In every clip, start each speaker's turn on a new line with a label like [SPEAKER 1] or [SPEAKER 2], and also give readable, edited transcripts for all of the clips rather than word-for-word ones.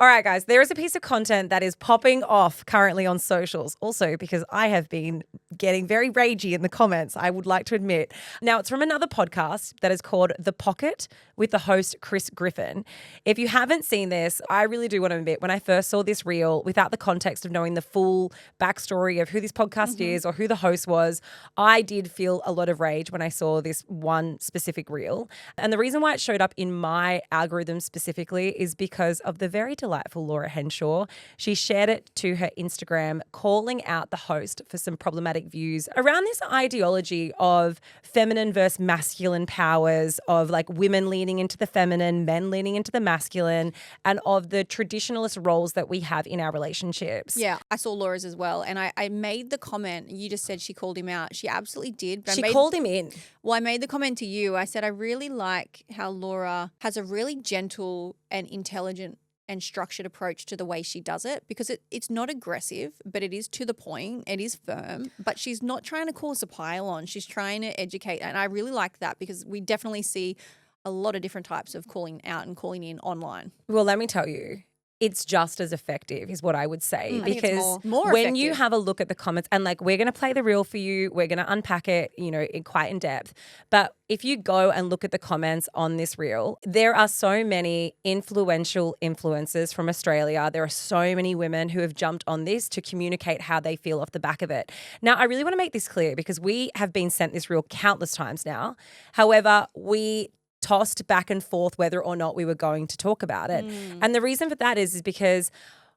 [SPEAKER 1] All right, guys, there is a piece of content that is popping off currently on socials. Also, because I have been getting very ragey in the comments, I would like to admit. Now, it's from another podcast that is called The Pocket with the host Chris Griffin. If you haven't seen this, I really do want to admit, when I first saw this reel, without the context of knowing the full backstory of who this podcast is or who the host was, I did feel a lot of rage when I saw this one specific reel. And the reason why it showed up in my algorithm specifically is because of the very delightful Laura Henshaw. She shared it to her Instagram, calling out the host for some problematic views around this ideology of feminine versus masculine powers, of like women leaning into the feminine, men leaning into the masculine, and of the traditionalist roles that we have in our relationships.
[SPEAKER 2] Yeah, I saw Laura's as well. And I made the comment, you just said she called him out. She absolutely did. But
[SPEAKER 1] She called him in.
[SPEAKER 2] Well, I made the comment to you. I said, I really like how Laura has a really gentle and intelligent and structured approach to the way she does it, because it's not aggressive, but it is to the point. It is firm, but she's not trying to cause a pile on. She's trying to educate. And I really like that, because we definitely see a lot of different types of calling out and calling in online.
[SPEAKER 1] Well, let me tell you, it's just as effective is what I would say.
[SPEAKER 2] I think
[SPEAKER 1] because
[SPEAKER 2] it's more
[SPEAKER 1] when you
[SPEAKER 2] effective.
[SPEAKER 1] have a look at the comments, and like we're going to play the reel for you, we're going to unpack it, quite in depth. But if you go and look at the comments on this reel, there are so many influential influencers from Australia. There are so many women who have jumped on this to communicate how they feel off the back of it. Now, I really want to make this clear, because we have been sent this reel countless times now. However, we tossed back and forth whether or not we were going to talk about it. And the reason for that is because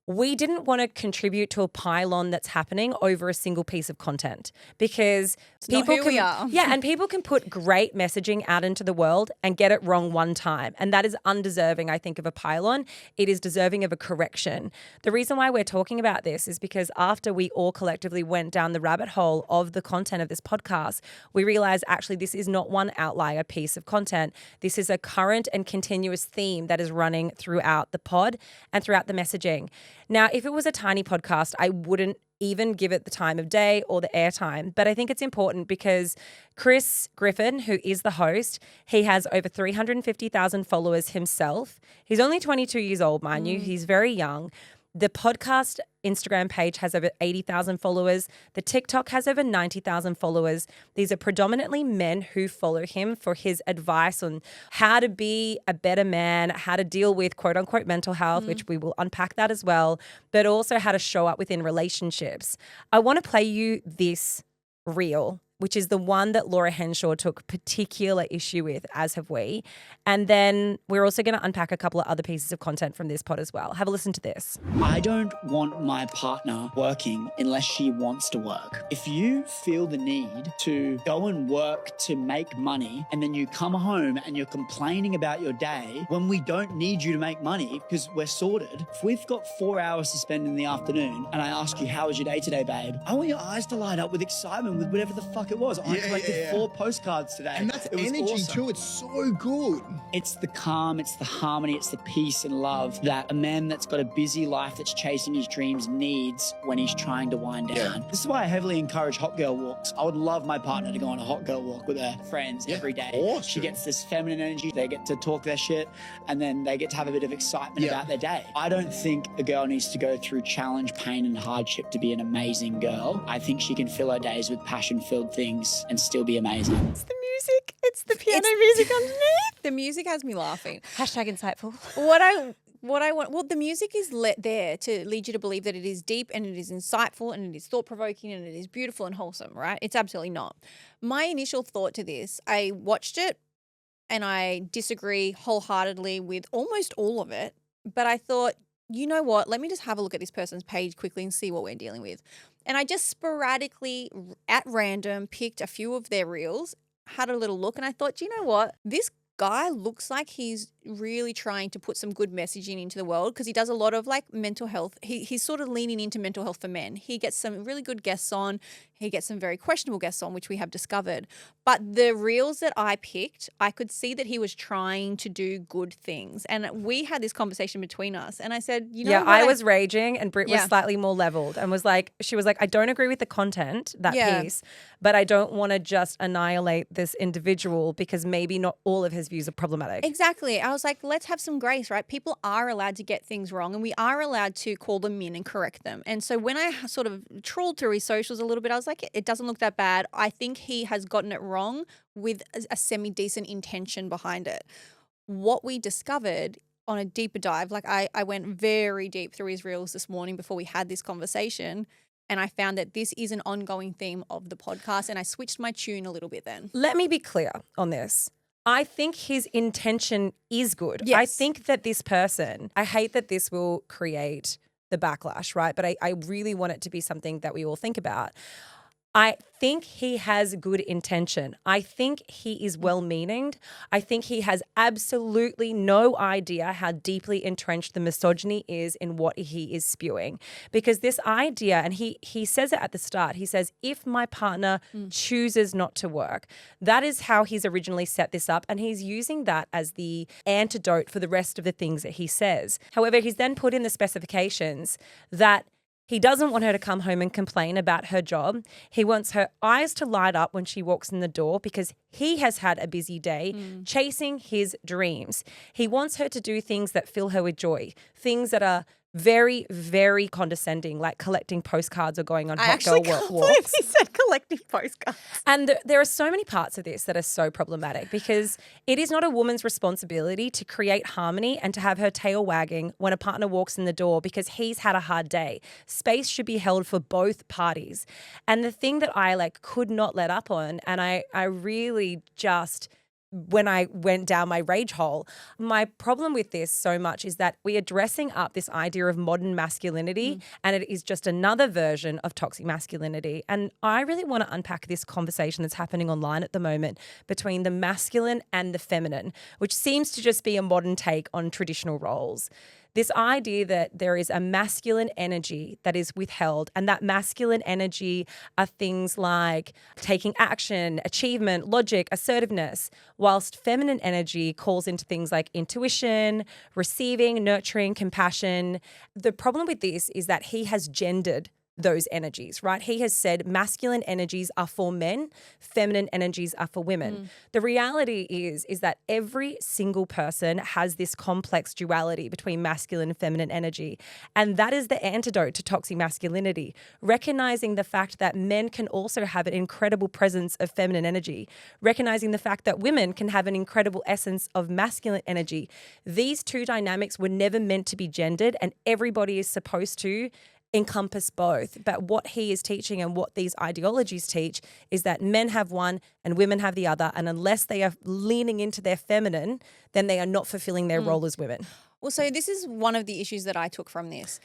[SPEAKER 1] we didn't want to contribute to a pylon that's happening over a single piece of content, because people
[SPEAKER 2] we are.
[SPEAKER 1] and people can put great messaging out into the world and get it wrong one time. And that is undeserving, I think, of a pylon. It is deserving of a correction. The reason why we're talking about this is because after we all collectively went down the rabbit hole of the content of this podcast, we realized actually this is not one outlier piece of content. This is a current and continuous theme that is running throughout the pod and throughout the messaging. Now, if it was a tiny podcast, I wouldn't even give it the time of day or the airtime. But I think it's important because Chris Griffin, who is the host, he has over 350,000 followers himself. He's only 22 years old, mind you. He's very young. The podcast Instagram page has over 80,000 followers. The TikTok has over 90,000 followers. These are predominantly men who follow him for his advice on how to be a better man, how to deal with quote unquote mental health, which we will unpack that as well, but also how to show up within relationships. I want to play you this reel, which is the one that Laura Henshaw took particular issue with, as have we. And then we're also going to unpack a couple of other pieces of content from this pod as well. Have a listen to this.
[SPEAKER 3] I don't want my partner working unless she wants to work. If you feel the need to go and work to make money, and then you come home and you're complaining about your day when we don't need you to make money because we're sorted. If we've got 4 hours to spend in the afternoon and I ask you, how was your day today, babe? I want your eyes to light up with excitement with whatever the fuck it was. I collected 4 postcards today.
[SPEAKER 4] And that's
[SPEAKER 3] It was
[SPEAKER 4] energy
[SPEAKER 3] awesome.
[SPEAKER 4] too. It's so good.
[SPEAKER 3] It's the calm, it's the harmony, it's the peace and love that a man that's got a busy life that's chasing his dreams needs when he's trying to wind down. This is why I heavily encourage hot girl walks. I would love my partner to go on a hot girl walk with her friends every day.
[SPEAKER 4] Awesome.
[SPEAKER 3] She gets this feminine energy, they get to talk their shit, and then they get to have a bit of excitement about their day. I don't think a girl needs to go through challenge, pain, and hardship to be an amazing girl. I think she can fill her days with passion-filled things and still be amazing.
[SPEAKER 1] It's the music. It's the piano music underneath.
[SPEAKER 2] The music has me laughing.
[SPEAKER 1] Hashtag insightful.
[SPEAKER 2] What I want, well, the music is there to lead you to believe that it is deep and it is insightful and it is thought-provoking and it is beautiful and wholesome, right? It's absolutely not. My initial thought to this, I watched it and I disagree wholeheartedly with almost all of it, but I thought, you know what, let me just have a look at this person's page quickly and see what we're dealing with. And I just sporadically, at random, picked a few of their reels, had a little look, and I thought, you know what, this guy looks like he's really trying to put some good messaging into the world, because he does a lot of like mental health. He's sort of leaning into mental health for men. He gets some really good guests on. He gets some very questionable guests on, which we have discovered. But the reels that I picked, I could see that he was trying to do good things. And we had this conversation between us. And I said, you know what?
[SPEAKER 1] I was raging and Britt was slightly more leveled and was like, she was like, I don't agree with the content, that piece, but I don't want to just annihilate this individual because maybe not all of his views are problematic.
[SPEAKER 2] Exactly. I was like, let's have some grace, right? People are allowed to get things wrong and we are allowed to call them in and correct them. And so when I sort of trawled through his socials a little bit, I was like, it doesn't look that bad. I think he has gotten it wrong with a semi-decent intention behind it. What we discovered on a deeper dive, like I went very deep through his reels this morning before we had this conversation, and I found that this is an ongoing theme of the podcast, and I switched my tune a little bit then.
[SPEAKER 1] Let me be clear on this. I think his intention is good.
[SPEAKER 2] Yes.
[SPEAKER 1] I think that this person, I hate that this will create the backlash, right? But I really want it to be something that we all think about. I think he has good intention. I think he is well-meaning. I think he has absolutely no idea how deeply entrenched the misogyny is in what he is spewing. Because this idea, and he says it at the start, he says, if my partner chooses not to work, that is how he's originally set this up. And he's using that as the antidote for the rest of the things that he says. However, he's then put in the specifications that he doesn't want her to come home and complain about her job. He wants her eyes to light up when she walks in the door because he has had a busy day chasing his dreams. He wants her to do things that fill her with joy, things that are very, very condescending, like collecting postcards or going on hot girl walks.
[SPEAKER 2] He said collecting postcards.
[SPEAKER 1] And there are so many parts of this that are so problematic because it is not a woman's responsibility to create harmony and to have her tail wagging when a partner walks in the door because he's had a hard day. Space should be held for both parties. And the thing that I could not let up on, and I really just, when I went down my rage hole, my problem with this so much is that we are dressing up this idea of modern masculinity and it is just another version of toxic masculinity. And I really want to unpack this conversation that's happening online at the moment between the masculine and the feminine, which seems to just be a modern take on traditional roles. This idea that there is a masculine energy that is withheld, and that masculine energy are things like taking action, achievement, logic, assertiveness, whilst feminine energy calls into things like intuition, receiving, nurturing, compassion. The problem with this is that he has gendered those energies, right? He has said masculine energies are for men, feminine energies are for women. The reality is that every single person has this complex duality between masculine and feminine energy. And that is the antidote to toxic masculinity, recognizing the fact that men can also have an incredible presence of feminine energy, recognizing the fact that women can have an incredible essence of masculine energy. These two dynamics were never meant to be gendered, and everybody is supposed to encompass both. But what he is teaching and what these ideologies teach is that men have one and women have the other. And unless they are leaning into their feminine, then they are not fulfilling their role as women.
[SPEAKER 2] Well, so this is one of the issues that I took from this.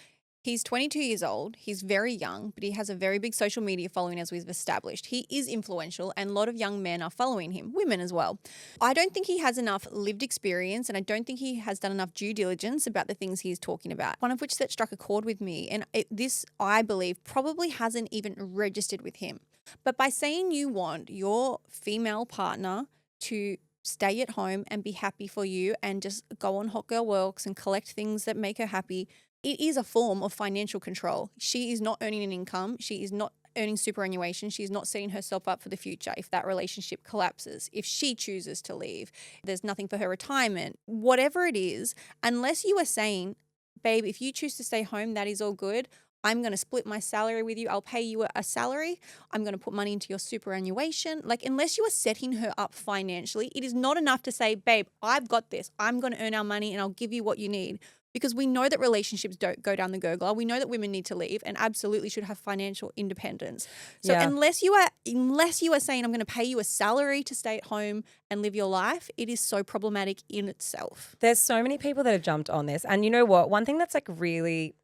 [SPEAKER 2] He's 22 years old. He's very young, but he has a very big social media following, as we've established. He is influential, and a lot of young men are following him, women as well. I don't think he has enough lived experience, and I don't think he has done enough due diligence about the things he's talking about. One of which that struck a chord with me, and this, I believe, probably hasn't even registered with him. But by saying you want your female partner to stay at home and be happy for you and just go on hot girl walks and collect things that make her happy, it is a form of financial control. She is not earning an income. She is not earning superannuation. She is not setting herself up for the future if that relationship collapses, if she chooses to leave. There's nothing for her retirement. Whatever it is, unless you are saying, babe, if you choose to stay home, that is all good. I'm going to split my salary with you. I'll pay you a salary. I'm going to put money into your superannuation. Unless you are setting her up financially, it is not enough to say, babe, I've got this. I'm going to earn our money and I'll give you what you need. Because we know that relationships don't go down the gurgler. We know that women need to leave and absolutely should have financial independence. So unless you are saying I'm going to pay you a salary to stay at home and live your life, it is so problematic in itself.
[SPEAKER 1] There's so many people that have jumped on this. And you know what? One thing that's really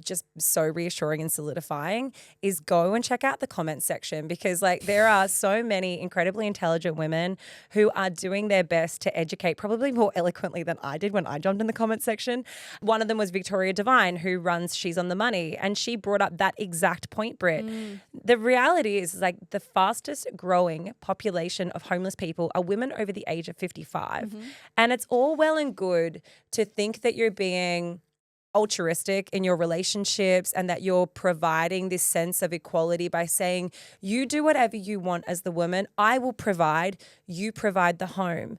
[SPEAKER 1] just so reassuring and solidifying is go and check out the comment section, because there are so many incredibly intelligent women who are doing their best to educate, probably more eloquently than I did when I jumped in the comment section. One of them was Victoria Devine, who runs She's on the Money, and she brought up that exact point, Britt. The reality is the fastest growing population of homeless people are women over the age of 55. And it's all well and good to think that you're being altruistic in your relationships and that you're providing this sense of equality by saying, you do whatever you want as the woman, I will provide, you provide the home.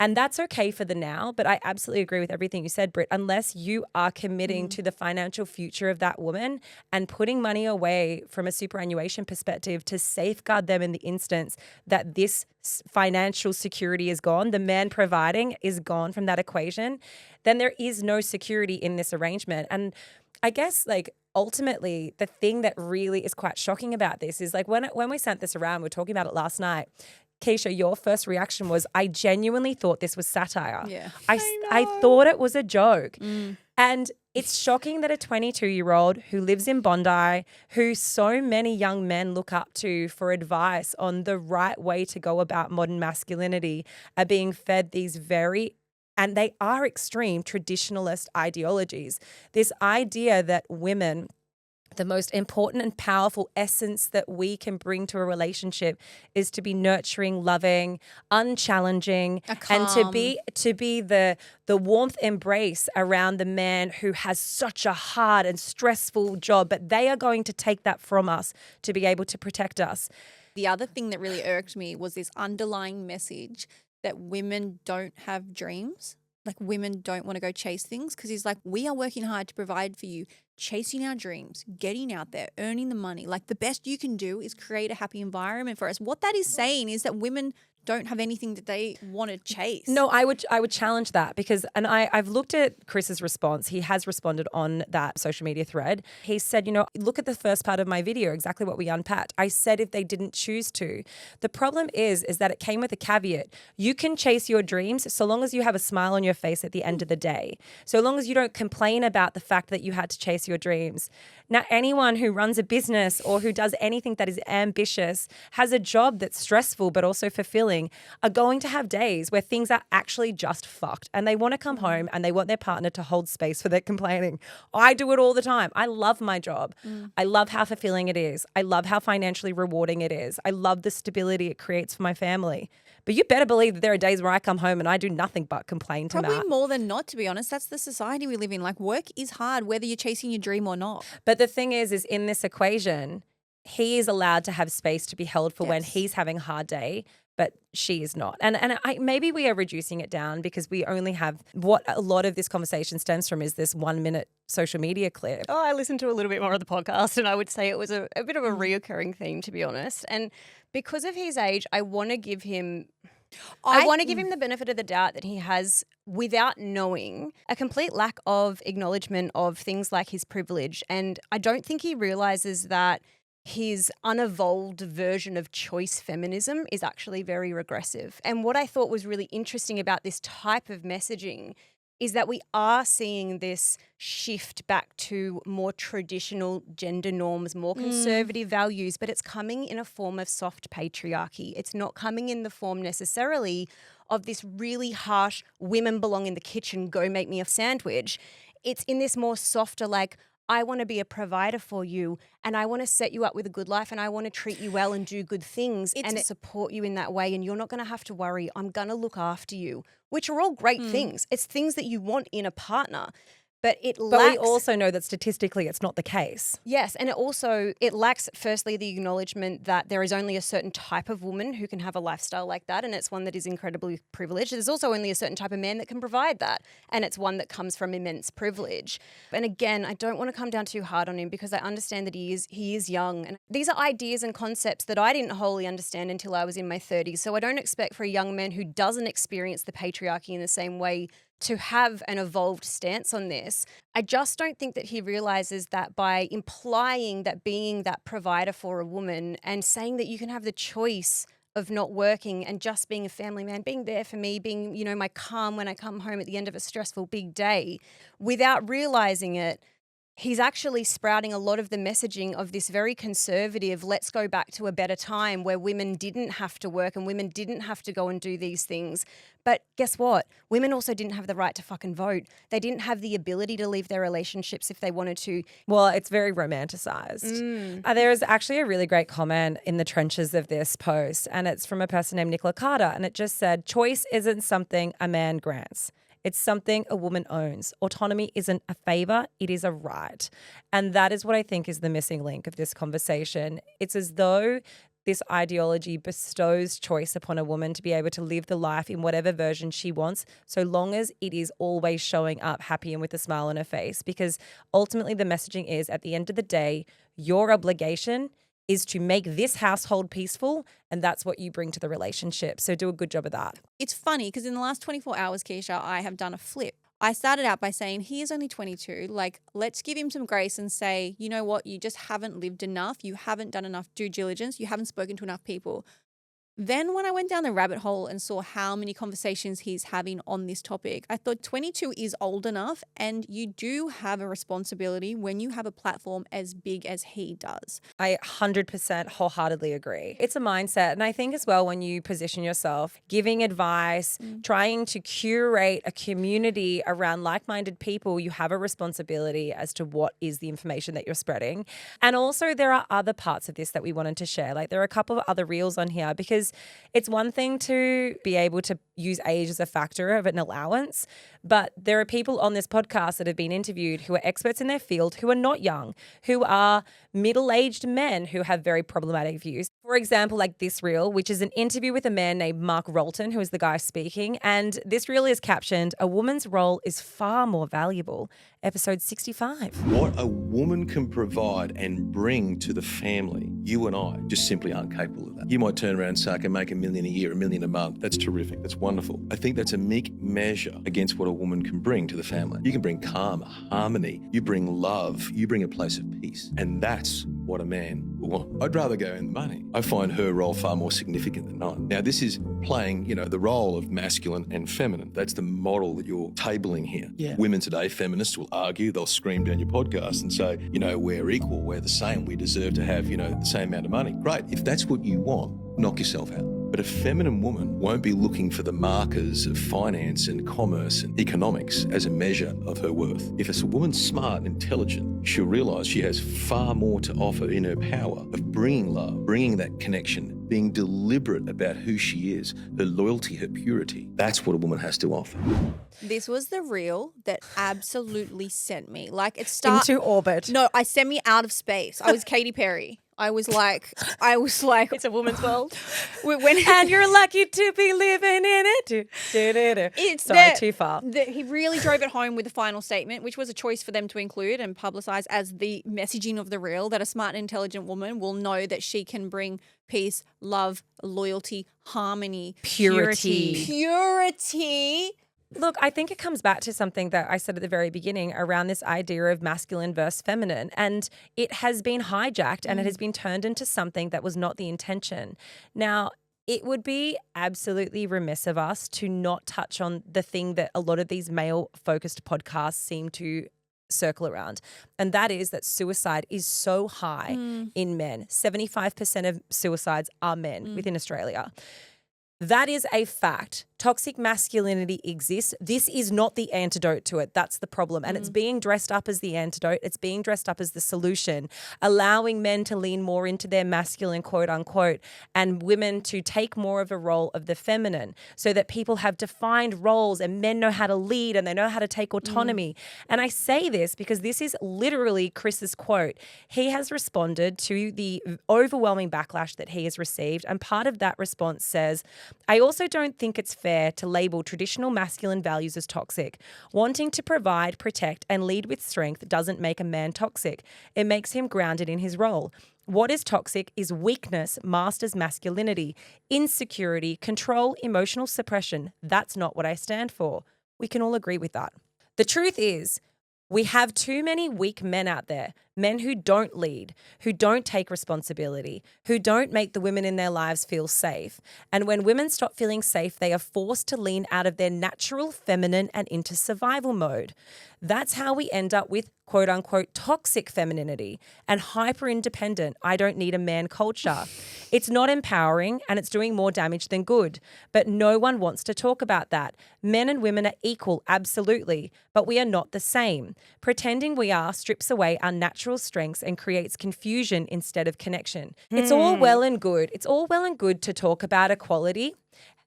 [SPEAKER 1] And that's okay for the now, but I absolutely agree with everything you said, Britt. Unless you are committing to the financial future of that woman and putting money away from a superannuation perspective to safeguard them in the instance that this financial security is gone, the man providing is gone from that equation, then there is no security in this arrangement. And I guess like ultimately the thing that really is quite shocking about this is like when we sent this around, we were talking about it last night, Keeshia, your first reaction was, I genuinely thought this was satire.
[SPEAKER 2] Yeah.
[SPEAKER 1] I thought it was a joke. And it's shocking that a 22-year-old who lives in Bondi, who so many young men look up to for advice on the right way to go about modern masculinity, are being fed these and they are extreme traditionalist ideologies. This idea that women, the most important and powerful essence that we can bring to a relationship is to be nurturing, loving, unchallenging, and to be the warmth embrace around the man who has such a hard and stressful job, but they are going to take that from us to be able to protect us.
[SPEAKER 2] The other thing that really irked me was this underlying message that women don't have dreams. Like women don't want to go chase things because he's like, we are working hard to provide for you, chasing our dreams, getting out there, earning the money. Like the best you can do is create a happy environment for us. What that is saying is that women don't have anything that they want to chase.
[SPEAKER 1] No, I would challenge that because, and I've looked at Chris's response. He has responded on that social media thread. He said, look at the first part of my video, exactly what we unpacked. I said if they didn't choose to. The problem is that it came with a caveat. You can chase your dreams so long as you have a smile on your face at the end of the day. So long as you don't complain about the fact that you had to chase your dreams. Now, anyone who runs a business or who does anything that is ambitious, has a job that's stressful but also fulfilling, are going to have days where things are actually just fucked and they want to come home and they want their partner to hold space for their complaining. I do it all the time. I love my job. I love how fulfilling it is. I love how financially rewarding it is. I love the stability it creates for my family. But you better believe that there are days where I come home and I do nothing but complain to Matt.
[SPEAKER 2] Probably more than not, to be honest. That's the society we live in. Like work is hard whether you're chasing your dream or not.
[SPEAKER 1] But the thing is in this equation, he is allowed to have space to be held for when he's having a hard day, but she is not. And maybe we are reducing it down because we only have what a lot of this conversation stems from is this 1 minute social media clip.
[SPEAKER 4] Oh, I listened to a little bit more of the podcast and I would say it was a bit of a reoccurring theme, to be honest. And because of his age, I want to give him the benefit of the doubt that he has, without knowing, a complete lack of acknowledgement of things like his privilege. And I don't think he realizes that his unevolved version of choice feminism is actually very regressive. And what I thought was really interesting about this type of messaging is that we are seeing this shift back to more traditional gender norms, more conservative values, but it's coming in a form of soft patriarchy. It's not coming in the form necessarily of this really harsh, women belong in the kitchen, go make me a sandwich. It's in this more softer, like, I want to be a provider for you and I want to set you up with a good life and I want to treat you well and do good things and support you in that way, and you're not going to have to worry. I'm going to look after you, which are all great things. It's things that you want in a partner. But we
[SPEAKER 1] also know that statistically it's not the case.
[SPEAKER 4] Yes, and it lacks, firstly, the acknowledgement that there is only a certain type of woman who can have a lifestyle like that, and it's one that is incredibly privileged. There's also only a certain type of man that can provide that, and it's one that comes from immense privilege. And again, I don't want to come down too hard on him because I understand that he is young, and these are ideas and concepts that I didn't wholly understand until I was in my 30s. So I don't expect for a young man who doesn't experience the patriarchy in the same way to have an evolved stance on this. I just don't think that he realizes that by implying that being that provider for a woman and saying that you can have the choice of not working and just being a family man, being there for me, being, my calm when I come home at the end of a stressful big day, without realizing it, he's actually sprouting a lot of the messaging of this very conservative, let's go back to a better time where women didn't have to work and women didn't have to go and do these things. But guess what? Women also didn't have the right to fucking vote. They didn't have the ability to leave their relationships if they wanted to.
[SPEAKER 1] Well, it's very romanticized. There is actually a really great comment in the trenches of this post, and it's from a person named Nicola Carter, and it just said, choice isn't something a man grants. It's something a woman owns. Autonomy isn't a favor, it is a right. And that is what I think is the missing link of this conversation. It's as though this ideology bestows choice upon a woman to be able to live the life in whatever version she wants, so long as it is always showing up happy and with a smile on her face. Because ultimately the messaging is, at the end of the day, your obligation is to make this household peaceful, and that's what you bring to the relationship. So do a good job of that.
[SPEAKER 2] It's funny because in the last 24 hours, Keeshia, I have done a flip. I started out by saying he is only 22. Like, let's give him some grace and say, you know what? You just haven't lived enough. You haven't done enough due diligence. You haven't spoken to enough people. Then when I went down the rabbit hole and saw how many conversations he's having on this topic, I thought 22 is old enough, and you do have a responsibility when you have a platform as big as he does.
[SPEAKER 1] I 100% wholeheartedly agree. It's a mindset. And I think as well, when you position yourself, giving advice, trying to curate a community around like-minded people, you have a responsibility as to what is the information that you're spreading. And also there are other parts of this that we wanted to share. Like, there are a couple of other reels on here, because it's one thing to be able to use age as a factor of an allowance, but there are people on this podcast that have been interviewed who are experts in their field, who are not young, who are middle-aged men who have very problematic views. For example, like this reel, which is an interview with a man named Mark Rolton, who is the guy speaking, and this reel is captioned, "A woman's role is far more valuable." Episode 65.
[SPEAKER 5] What a woman can provide and bring to the family, you and I just simply aren't capable of that. You might turn around and say, I can make $1 million a year, $1 million a month. That's terrific. That's wonderful. I think that's a meek measure against what a woman can bring to the family. You can bring calm, harmony. You bring love. You bring a place of peace. And that's what a man will want. I'd rather go in the money. I find her role far more significant than mine. Now, this is playing, the role of masculine and feminine. That's the model that you're tabling here.
[SPEAKER 3] Yeah.
[SPEAKER 5] Women today, feminists, will argue, they'll scream down your podcast and say, we're equal, we're the same, we deserve to have, the same amount of money. Great. If that's what you want, knock yourself out. But a feminine woman won't be looking for the markers of finance and commerce and economics as a measure of her worth. If a woman's smart and intelligent, she'll realise she has far more to offer in her power of bringing love, bringing that connection, being deliberate about who she is, her loyalty, her purity. That's what a woman has to offer.
[SPEAKER 2] This was the reel that absolutely sent me. Like, it
[SPEAKER 1] Into orbit.
[SPEAKER 2] No, I sent me out of space. I was Katy Perry. I was like,
[SPEAKER 4] It's a woman's world.
[SPEAKER 1] And you're lucky to be living in it. Sorry, too far.
[SPEAKER 2] He really drove it home with the final statement, which was a choice for them to include and publicize as the messaging of the reel, that a smart and intelligent woman will know that she can bring peace, love, loyalty, harmony, purity.
[SPEAKER 1] Look, I think it comes back to something that I said at the very beginning around this idea of masculine versus feminine. And it has been hijacked and it has been turned into something that was not the intention. Now, it would be absolutely remiss of us to not touch on the thing that a lot of these male-focused podcasts seem to circle around. And that is that suicide is so high in men. 75% of suicides are men within Australia. That is a fact. Toxic masculinity exists. This is not the antidote to it. That's the problem. And it's being dressed up as the antidote. It's being dressed up as the solution, allowing men to lean more into their masculine, quote unquote, and women to take more of a role of the feminine, so that people have defined roles and men know how to lead and they know how to take autonomy. And I say this because this is literally Chris's quote. He has responded to the overwhelming backlash that he has received. And part of that response says, I also don't think it's fair to label traditional masculine values as toxic. Wanting to provide, protect, and lead with strength doesn't make a man toxic. It makes him grounded in his role. What is toxic is weakness masked as masculinity, insecurity, control, emotional suppression. That's not what I stand for. We can all agree with that. The truth is, we have too many weak men out there, men who don't lead, who don't take responsibility, who don't make the women in their lives feel safe. And when women stop feeling safe, they are forced to lean out of their natural feminine and into survival mode. That's how we end up with quote unquote toxic femininity and hyper independent, I don't need a man culture. It's not empowering and it's doing more damage than good. But no one wants to talk about that. Men and women are equal, absolutely, but we are not the same. Pretending we are strips away our natural strengths and creates confusion instead of connection. It's all well and good. It's all well and good to talk about equality.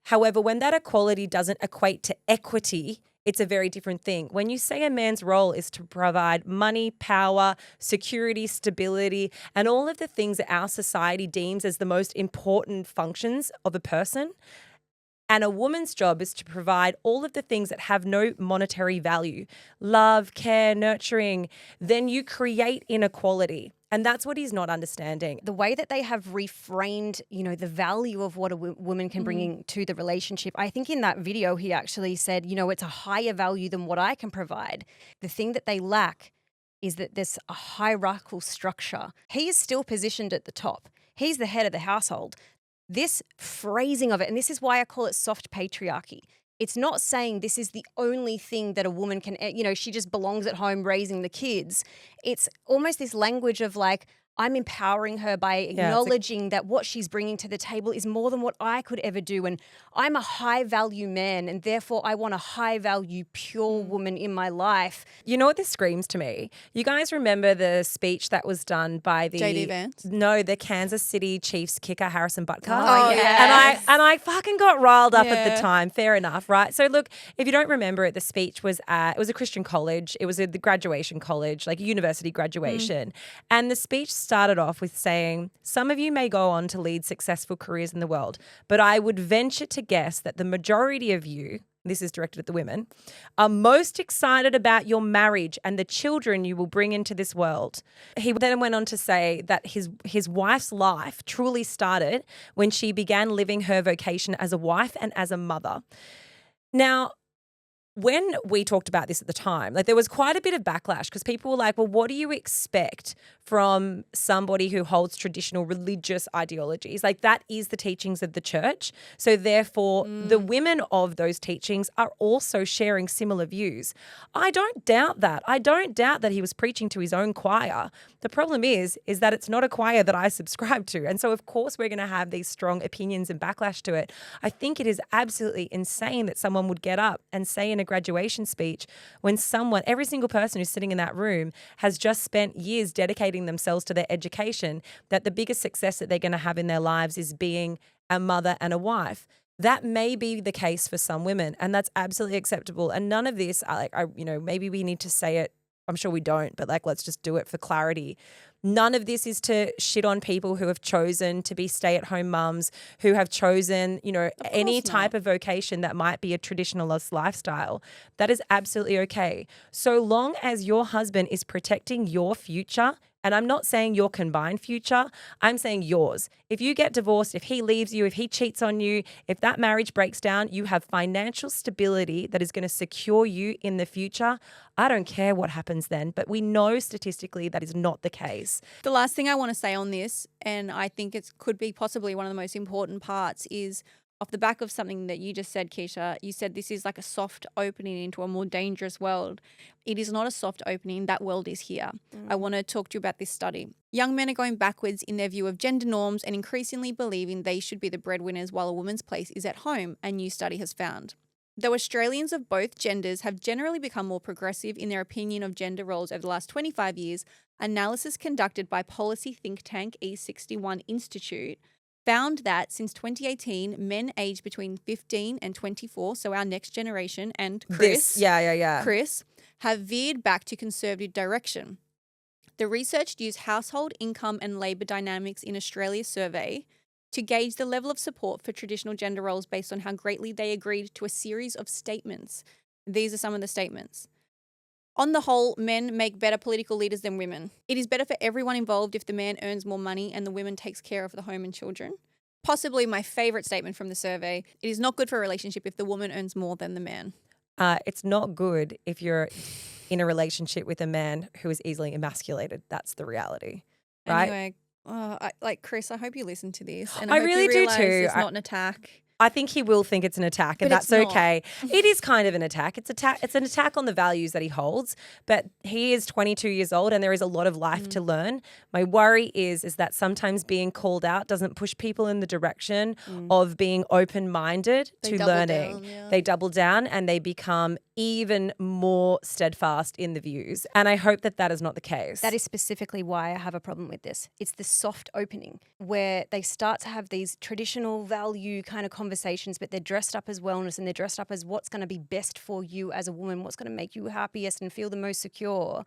[SPEAKER 1] However, when that equality doesn't equate to equity, it's a very different thing. When you say a man's role is to provide money, power, security, stability, and all of the things that our society deems as the most important functions of a person, and a woman's job is to provide all of the things that have no monetary value, love, care, nurturing, then you create inequality. And that's what he's not understanding.
[SPEAKER 4] The way that they have reframed, the value of what a woman can bring to the relationship. I think in that video, he actually said, it's a higher value than what I can provide. The thing that they lack is that there's a hierarchical structure. He is still positioned at the top. He's the head of the household. This phrasing of it, and this is why I call it soft patriarchy. It's not saying this is the only thing that a woman can, she just belongs at home raising the kids. It's almost this language of like, I'm empowering her by acknowledging that what she's bringing to the table is more than what I could ever do. And I'm a high value man, and therefore I want a high value, pure woman in my life.
[SPEAKER 1] You know what this screams to me? You guys remember the speech that was done by the
[SPEAKER 2] JD Vance?
[SPEAKER 1] No, the Kansas City Chiefs kicker, Harrison Butker.
[SPEAKER 2] Oh, yes.
[SPEAKER 1] And I fucking got riled up at
[SPEAKER 2] Yeah.
[SPEAKER 1] the time. Fair enough, right? So look, if you don't remember it, the speech was it was a Christian college. It was the graduation college, like a university graduation. And the speech started off with saying, some of you may go on to lead successful careers in the world, but I would venture to guess that the majority of you, this is directed at the women, are most excited about your marriage and the children you will bring into this world. He then went on to say that his wife's life truly started when she began living her vocation as a wife and as a mother. Now, when we talked about this at the time, like there was quite a bit of backlash because people were like, well, what do you expect from somebody who holds traditional religious ideologies? Like that is the teachings of the church. So therefore, the women of those teachings are also sharing similar views. I don't doubt that. I don't doubt that he was preaching to his own choir. The problem is that it's not a choir that I subscribe to. And so of course we're going to have these strong opinions and backlash to it. I think it is absolutely insane that someone would get up and say in a graduation speech when every single person who's sitting in that room has just spent years dedicating themselves to their education, that the biggest success that they're going to have in their lives is being a mother and a wife. That may be the case for some women, and that's absolutely acceptable. And none of this, maybe we need to say it. I'm sure we don't, but let's just do it for clarity. None of this is to shit on people who have chosen to be stay-at-home mums, who have chosen, any type of vocation that might be a traditionalist lifestyle. That is absolutely okay. So long as your husband is protecting your future, and I'm not saying your combined future, I'm saying yours. If you get divorced, if he leaves you, if he cheats on you, if that marriage breaks down, you have financial stability that is going to secure you in the future. I don't care what happens then, but we know statistically that is not the case.
[SPEAKER 2] The last thing I want to say on this, and I think it could be possibly one of the most important parts, is off the back of something that you just said, Keeshia. You said this is like a soft opening into a more dangerous world. It is not a soft opening. That world is here. I want to talk to you about this study. Young men are going backwards in their view of gender norms and increasingly believing they should be the breadwinners while a woman's place is at home, a new study has found. Though Australians of both genders have generally become more progressive in their opinion of gender roles over the last 25 years, analysis conducted by policy think tank E61 Institute found that since 2018, men aged between 15 and 24, so our next generation, and Chris, Chris, have veered back to conservative direction. The research used household income and labour dynamics in Australia's survey to gauge the level of support for traditional gender roles based on how greatly they agreed to a series of statements. These are some of the statements. On the whole, men make better political leaders than women. It is better for everyone involved if the man earns more money and the woman takes care of the home and children. Possibly my favourite statement from the survey, it is not good for a relationship if the woman earns more than the man.
[SPEAKER 1] It's not good if you're in a relationship with a man who is easily emasculated. That's the reality, right?
[SPEAKER 2] Anyway, Chris, I hope you listen to this. And
[SPEAKER 1] I
[SPEAKER 2] I hope
[SPEAKER 1] really
[SPEAKER 2] you
[SPEAKER 1] do
[SPEAKER 2] realise
[SPEAKER 1] too.
[SPEAKER 2] It's not an attack.
[SPEAKER 1] I think he will think it's an attack, and
[SPEAKER 2] But
[SPEAKER 1] that's
[SPEAKER 2] it's not.
[SPEAKER 1] okay. It is kind of an attack. It's an attack on the values that he holds, but he is 22 years old and there is a lot of life to learn. My worry is that sometimes being called out doesn't push people in the direction of being open-minded to learning. They double down and they become even more steadfast in the views. And I hope that is not the case.
[SPEAKER 4] That is specifically why I have a problem with this. It's the soft opening where they start to have these traditional value kind of conversations conversations, but they're dressed up as wellness and they're dressed up as what's going to be best for you as a woman, what's going to make you happiest and feel the most secure.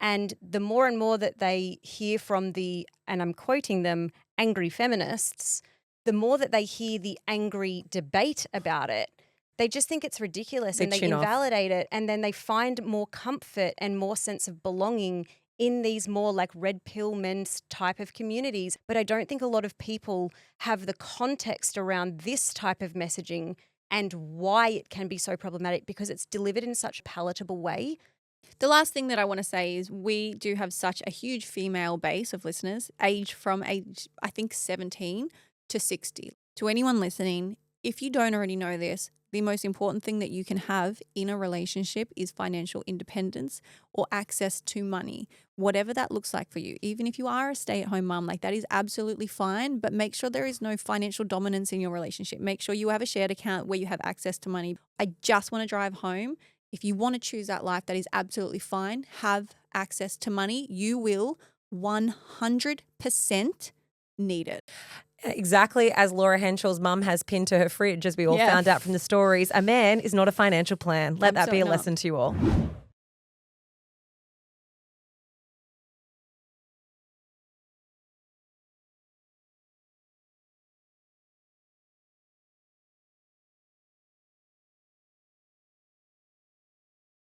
[SPEAKER 4] And the more and more that they hear from the, and I'm quoting them, angry feminists, the more that they hear the angry debate about it, they just think it's ridiculous and they invalidate it. And then they find more comfort and more sense of belonging in these more like red pill men's type of communities. But I don't think a lot of people have the context around this type of messaging and why it can be so problematic because it's delivered in such a palatable way.
[SPEAKER 2] The last thing that I want to say is we do have such a huge female base of listeners, I think 17 to 60. To anyone listening, if you don't already know this, the most important thing that you can have in a relationship is financial independence or access to money, whatever that looks like for you. Even if you are a stay-at-home mom, like that is absolutely fine, but make sure there is no financial dominance in your relationship. Make sure you have a shared account where you have access to money. I just want to drive home. If you want to choose that life, that is absolutely fine. Have access to money. You will 100% need it.
[SPEAKER 1] Exactly as Laura Henschel's mum has pinned to her fridge, as we all found out from the stories. A man is not a financial plan. Let that be a lesson to you all.